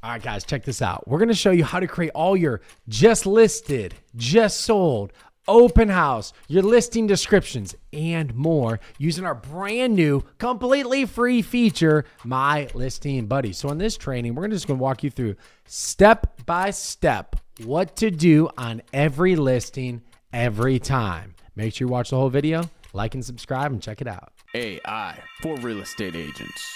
All right, guys, check this out. We're going to show you how to create all your just listed, just sold, open house, your listing descriptions, and more using our brand new, completely free feature, My Listing Buddy. So in this training, we're just going to walk you through step by step what to do on every listing every time. Make sure you watch the whole video, like and subscribe, and check it out. AI for real estate agents.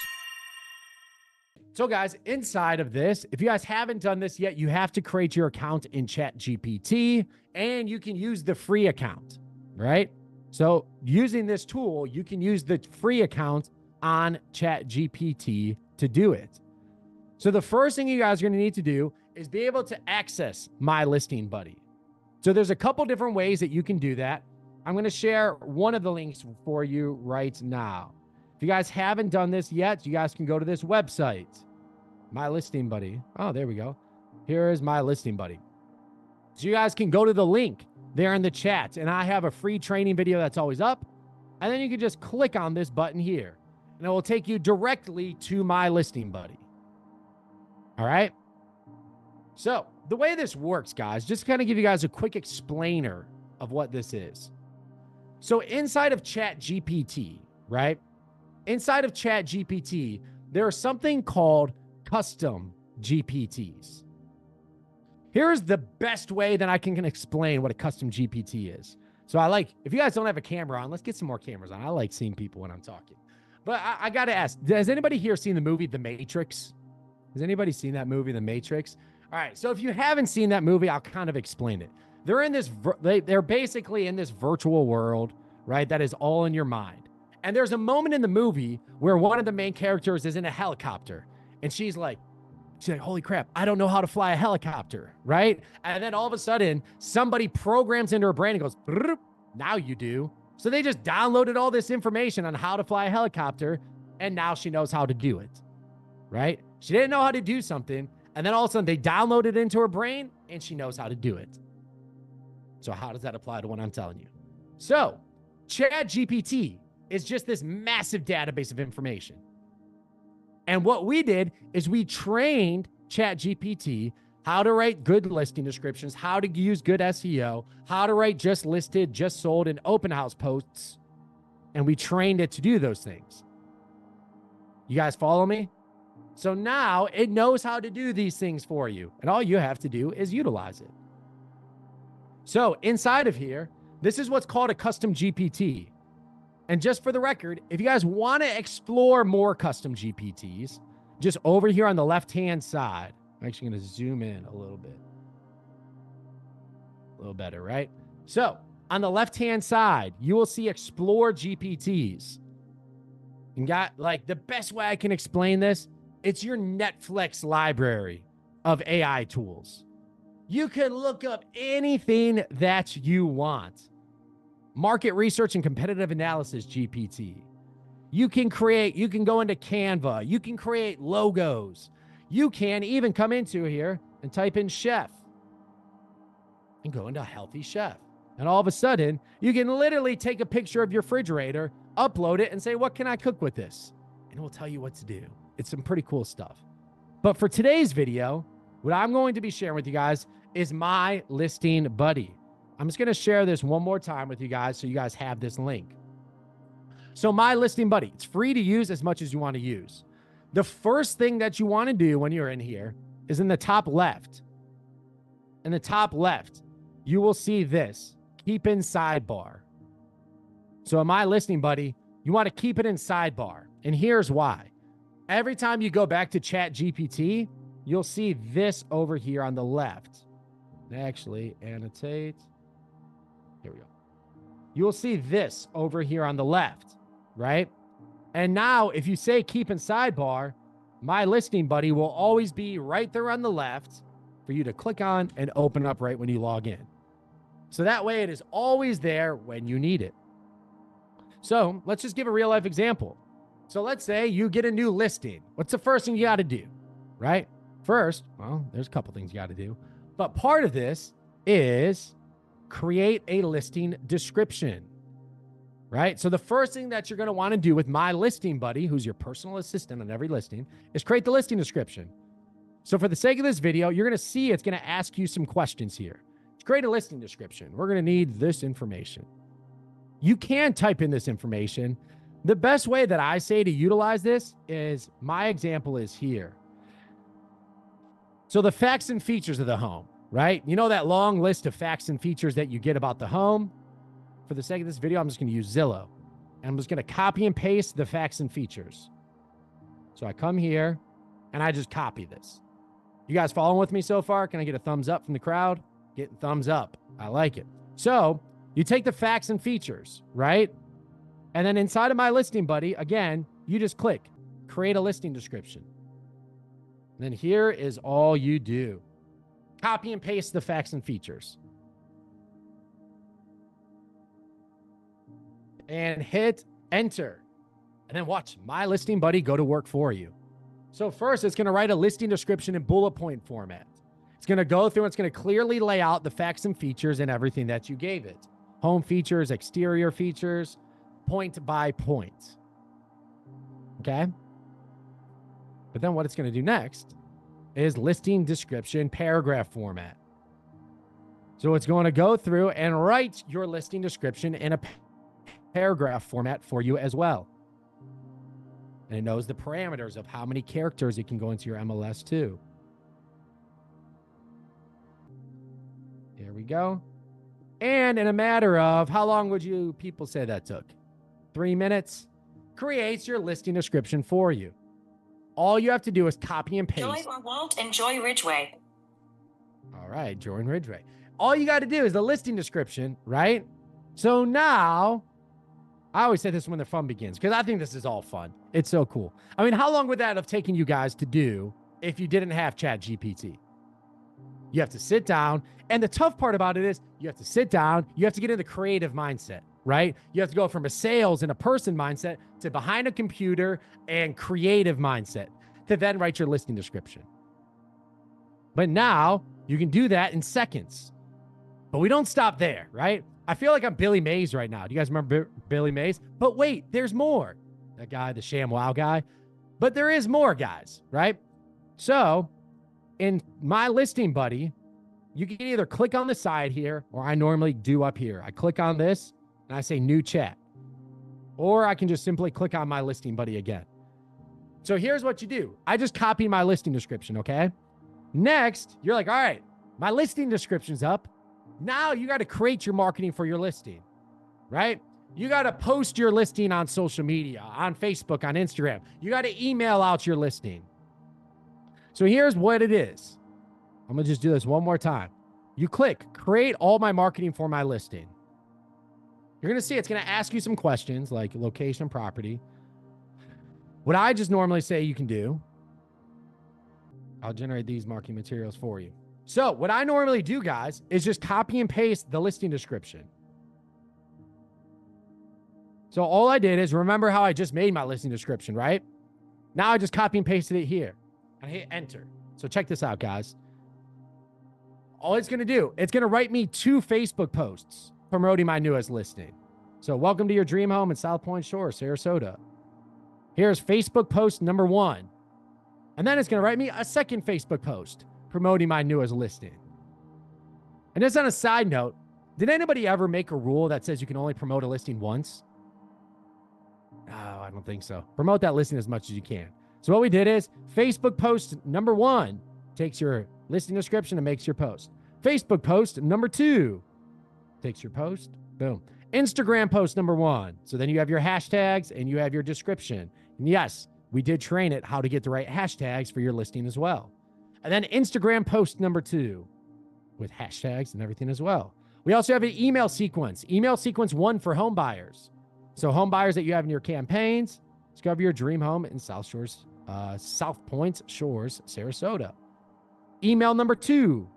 So guys, inside of this, if you guys haven't done this yet, you have to create your account in ChatGPT, and you can use the free account, right? So using this tool, you can use the free account on ChatGPT to do it. So the first thing you guys are going to need to do is be able to access My Listing Buddy. So there's a couple different ways that you can do that. I'm going to share one of the links for you right now. If you guys haven't done this yet, you guys can go to this website, My Listing Buddy. Oh, there we go. Here is My Listing Buddy. So you guys can go to the link there in the chat, and I have a free training video that's always up. And then you can just click on this button here, and it will take you directly to My Listing Buddy. All right. So the way this works, guys, just kind of give you guys a quick explainer of what this is. So inside of ChatGPT, right? Inside of ChatGPT, there is something called custom GPTs. Here's the best way that I can explain what a custom GPT is. So if you guys don't have a camera on, let's get some more cameras on. I like seeing people when I'm talking. But I got to ask, has anybody here seen the movie The Matrix? Has anybody seen that movie, The Matrix? All right, so if you haven't seen that movie, I'll kind of explain it. They're basically in this virtual world, right, that is all in your mind. And there's a moment in the movie where one of the main characters is in a helicopter, and she's like, holy crap, I don't know how to fly a helicopter, right? And then all of a sudden, somebody programs into her brain and goes, now you do. So they just downloaded all this information on how to fly a helicopter, and now she knows how to do it, right? She didn't know how to do something, and then all of a sudden they download it into her brain, and she knows how to do it. So how does that apply to what I'm telling you? So ChatGPT is just this massive database of information. And what we did is we trained ChatGPT how to write good listing descriptions, how to use good SEO, how to write just listed, just sold, and open house posts. And we trained it to do those things. You guys follow me? So now it knows how to do these things for you. And all you have to do is utilize it. So inside of here, this is what's called a custom GPT. And just for the record, if you guys want to explore more custom GPTs, just over here on the left-hand side, I'm actually going to zoom in a little bit. A little better, right? So on the left-hand side, you will see explore GPTs. And the best way I can explain this, it's your Netflix library of AI tools. You can look up anything that you want. Market research and competitive analysis GPT. You can go into Canva. You can create logos. You can even come into here and type in chef and go into healthy chef. And all of a sudden, you can literally take a picture of your refrigerator, upload it, and say, what can I cook with this? And it will tell you what to do. It's some pretty cool stuff. But for today's video, what I'm going to be sharing with you guys is My Listing Buddy. I'm just going to share this one more time with you guys so you guys have this link. So My Listing Buddy, it's free to use as much as you want to use. The first thing that you want to do when you're in here is in the top left. In the top left, you will see this, keep in sidebar. So in My Listing Buddy, you want to keep it in sidebar. And here's why. Every time you go back to ChatGPT, you'll see this over here on the left. Actually, annotate. Here we go. You'll see this over here on the left, right? And now if you say keep in sidebar, My Listing Buddy will always be right there on the left for you to click on and open up right when you log in. So that way it is always there when you need it. So let's just give a real life example. So let's say you get a new listing. What's the first thing you got to do, right? First, well, there's a couple things you got to do. But part of this is create a listing description, right? So the first thing that you're going to want to do with My Listing Buddy, who's your personal assistant on every listing, is create the listing description. So for the sake of this video, you're going to see it's going to ask you some questions here. To create a listing description, we're going to need this information. You can type in this information. The best way that I say to utilize this is, my example is here. So the facts and features of the home, right? You know that long list of facts and features that you get about the home? For the sake of this video, I'm just going to use Zillow. And I'm just going to copy and paste the facts and features. So I come here and I just copy this. You guys following with me so far? Can I get a thumbs up from the crowd? Getting thumbs up. I like it. So you take the facts and features, right? And then inside of My Listing Buddy, again, you just click create a listing description. And then here is all you do. Copy and paste the facts and features. And hit enter. And then watch My Listing Buddy go to work for you. So first, it's going to write a listing description in bullet point format. It's going to go through and it's going to clearly lay out the facts and features and everything that you gave it. Home features, exterior features, point by point. Okay? But then what it's going to do next is listing description paragraph format. So it's going to go through and write your listing description in a paragraph format for you as well. And it knows the parameters of how many characters it can go into your MLS too. Here we go. And in a matter of, how long would you people say that took? 3 minutes? Creates your listing description for you. All you have to do is copy and paste. Joy or won't enjoy Ridgeway. All right, Jordan Ridgeway. All you got to do is the listing description, right? So now, I always say this when the fun begins, because I think this is all fun. It's so cool. I mean, how long would that have taken you guys to do if you didn't have ChatGPT? You have to sit down. And the tough part about it is you have to sit down. You have to get in the creative mindset, right? You have to go from a sales and a person mindset to behind a computer and creative mindset to then write your listing description. But now you can do that in seconds. But we don't stop there, right? I feel like I'm Billy Mays right now. Do you guys remember Billy Mays? But wait, there's more. That guy, the ShamWow guy. But there is more, guys, right? So in My Listing Buddy, you can either click on the side here, or I normally do up here. I click on this and I say new chat. Or I can just simply click on My Listing Buddy again. So here's what you do. I just copy my listing description, okay? Next, you're like, all right, my listing description's up. Now you got to create your marketing for your listing, right? You got to post your listing on social media, on Facebook, on Instagram. You got to email out your listing. So here's what it is. I'm going to just do this one more time. You click create all my marketing for my listing. You're going to see it's going to ask you some questions like location, property. What I just normally say you can do, I'll generate these marketing materials for you. So what I normally do, guys, is just copy and paste the listing description. So all I did is, remember how I just made my listing description, right? Now I just copy and pasted it here and hit enter. So check this out, guys. All it's going to do, it's going to write me 2 Facebook posts promoting my newest listing. So welcome to your dream home in South Point Shores, Sarasota. Here's Facebook post number 1. And then it's going to write me a second Facebook post promoting my newest listing. And just on a side note, did anybody ever make a rule that says you can only promote a listing once? No, I don't think so. Promote that listing as much as you can. So what we did is Facebook post number 1 takes your listing description and makes your post. Facebook post number 2 takes your post. Boom. Instagram post number 1. So then you have your hashtags and you have your description. And yes, we did train it how to get the right hashtags for your listing as well. And then Instagram post number 2 with hashtags and everything as well. We also have an email sequence. Email sequence 1 for home buyers. So home buyers that you have in your campaigns, discover your dream home in South Point Shores, Sarasota. Email number 2.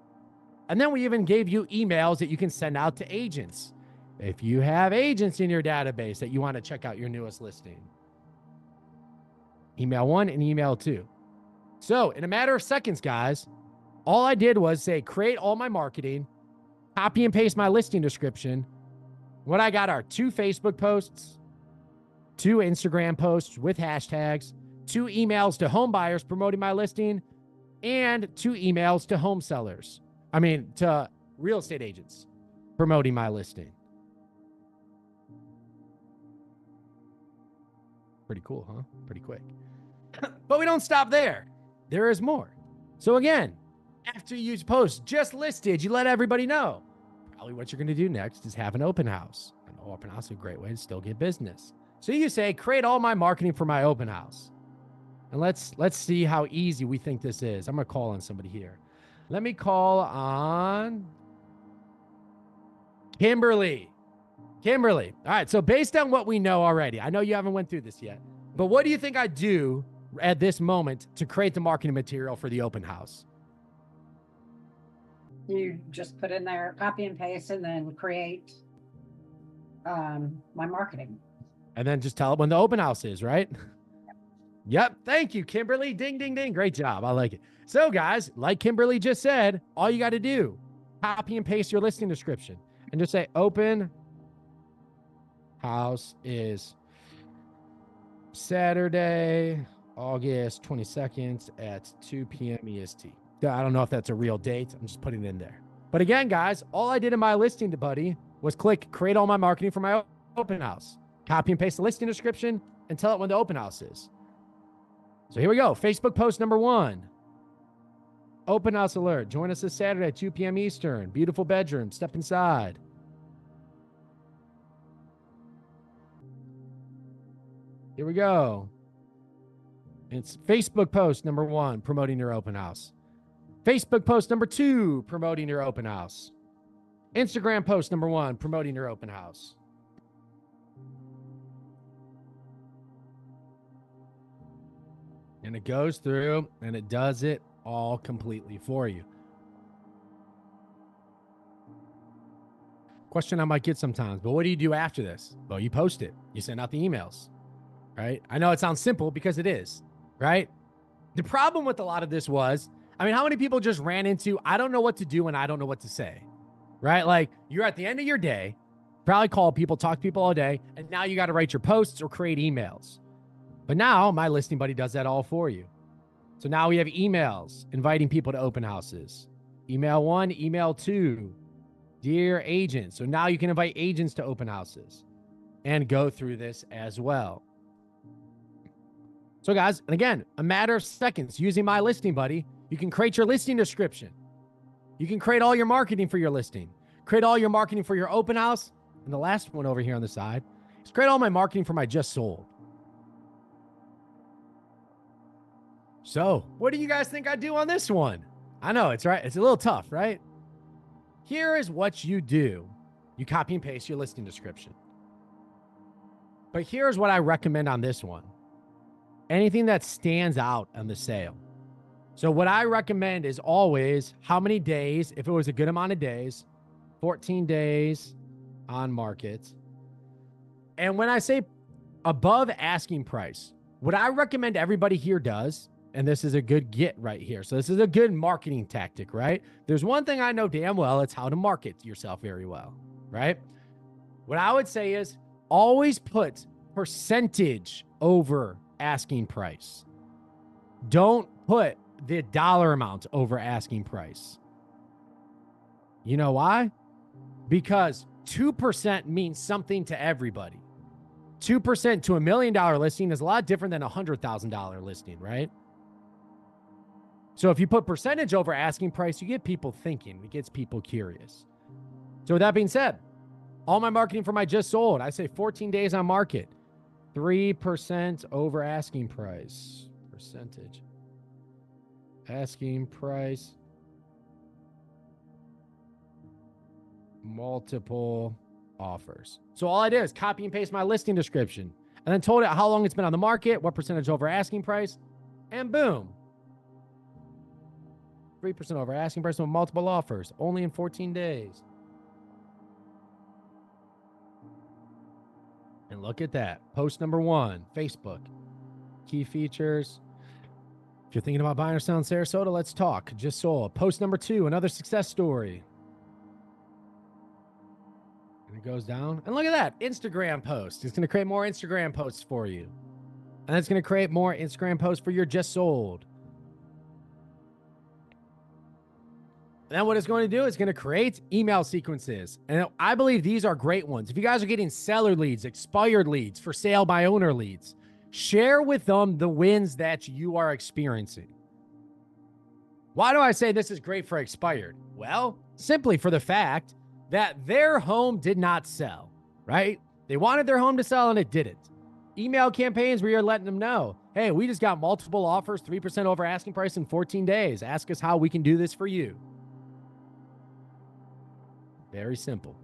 And then we even gave you emails that you can send out to agents. If you have agents in your database that you want to check out your newest listing. Email 1 and email 2. So in a matter of seconds, guys, all I did was say, create all my marketing, copy and paste my listing description. What I got are 2 Facebook posts, 2 Instagram posts with hashtags, 2 emails to home buyers promoting my listing, and 2 emails to home sellers. To real estate agents promoting my listing. Pretty cool, huh? Pretty quick. But we don't stop there. There is more. So again, after you post just listed, you let everybody know. Probably what you're going to do next is have an open house. An open house is a great way to still get business. So you say, create all my marketing for my open house. And let's see how easy we think this is. I'm going to call on somebody here. Let me call on Kimberly. Kimberly. All right. So based on what we know already, I know you haven't went through this yet, but what do you think I do at this moment to create the marketing material for the open house? You just put in there, copy and paste, and then create my marketing. And then just tell it when the open house is, right? Yep. Thank you, Kimberly. Ding, ding, ding. Great job. I like it. So guys, like Kimberly just said, all you got to do, copy and paste your listing description and just say open house is Saturday, August 22nd at 2 p.m. EST. I don't know if that's a real date. I'm just putting it in there. But again, guys, all I did in my listing buddy was click create all my marketing for my open house, copy and paste the listing description, and tell it when the open house is. So here we go. Facebook post number 1. Open house alert. Join us this Saturday at 2 p.m. Eastern. Beautiful bedroom. Step inside. Here we go. It's Facebook post number 1, promoting your open house. Facebook post number 2, promoting your open house. Instagram post number 1, promoting your open house. And it goes through and it does it all completely for you. Question I might get sometimes, but what do you do after this? Well, you post it. You send out the emails, right? I know it sounds simple because it is, right? The problem with a lot of this was, how many people just ran into, I don't know what to do and I don't know what to say, right? Like you're at the end of your day, probably call people, talk to people all day, and now you got to write your posts or create emails. But now my listing buddy does that all for you. So now we have emails inviting people to open houses. Email 1, email 2, dear agent. So now you can invite agents to open houses and go through this as well. So guys, and again, a matter of seconds using my listing buddy, you can create your listing description. You can create all your marketing for your listing, create all your marketing for your open house. And the last one over here on the side is create all my marketing for my just sold. So what do you guys think I do on this one? I know it's right. It's a little tough, right? Here is what you do. You copy and paste your listing description. But here's what I recommend on this one. Anything that stands out on the sale. So what I recommend is always how many days, if it was a good amount of days, 14 days on market. And when I say above asking price, what I recommend everybody here does, and this is a good get right here. So this is a good marketing tactic, right? There's one thing I know damn well, it's how to market yourself very well, right? What I would say is always put percentage over asking price. Don't put the dollar amount over asking price. You know why? Because 2% means something to everybody. 2% to $1 million listing is a lot different than a $100,000 listing, right? So if you put percentage over asking price, you get people thinking. It gets people curious. So with that being said, all my marketing for my just sold, I say 14 days on market, 3% over asking price, percentage. Asking price, multiple offers. So all I did is copy and paste my listing description and then told it how long it's been on the market, what percentage over asking price, and boom. 3% over asking price with multiple offers, only in 14 days. And look at that. Post number 1, Facebook. Key features. If you're thinking about buying or selling Sarasota, let's talk. Just sold. Post number 2, another success story. And it goes down. And look at that. Instagram post. It's going to create more Instagram posts for you. And it's going to create more Instagram posts for your just sold. And then what it's going to do is going to create email sequences. And I believe these are great ones. If you guys are getting seller leads, expired leads, for sale by owner leads, share with them the wins that you are experiencing. Why do I say this is great for expired? Well, simply for the fact that their home did not sell, right? They wanted their home to sell and it didn't. Email campaigns where you're letting them know, hey, we just got multiple offers, 3% over asking price in 14 days. Ask us how we can do this for you. Very simple.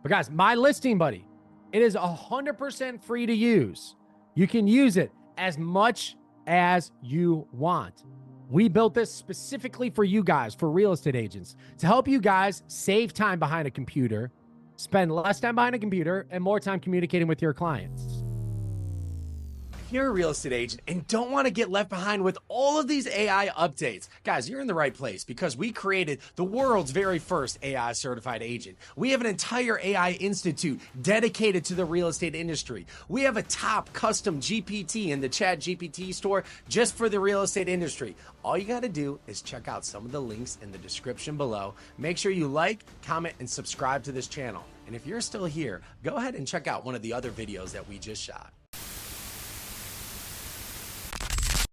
But guys, My Listing Buddy, it is 100% free to use. You can use it as much as you want. We built this specifically for you guys, for real estate agents, to help you guys save time behind a computer, spend less time behind a computer, and more time communicating with your clients. If you're a real estate agent and don't want to get left behind with all of these AI updates, guys, you're in the right place because we created the world's very first AI certified agent. We have an entire AI institute dedicated to the real estate industry. We have a top custom GPT in the ChatGPT store just for the real estate industry. All you got to do is check out some of the links in the description below. Make sure you like, comment, and subscribe to this channel. And if you're still here, go ahead and check out one of the other videos that we just shot.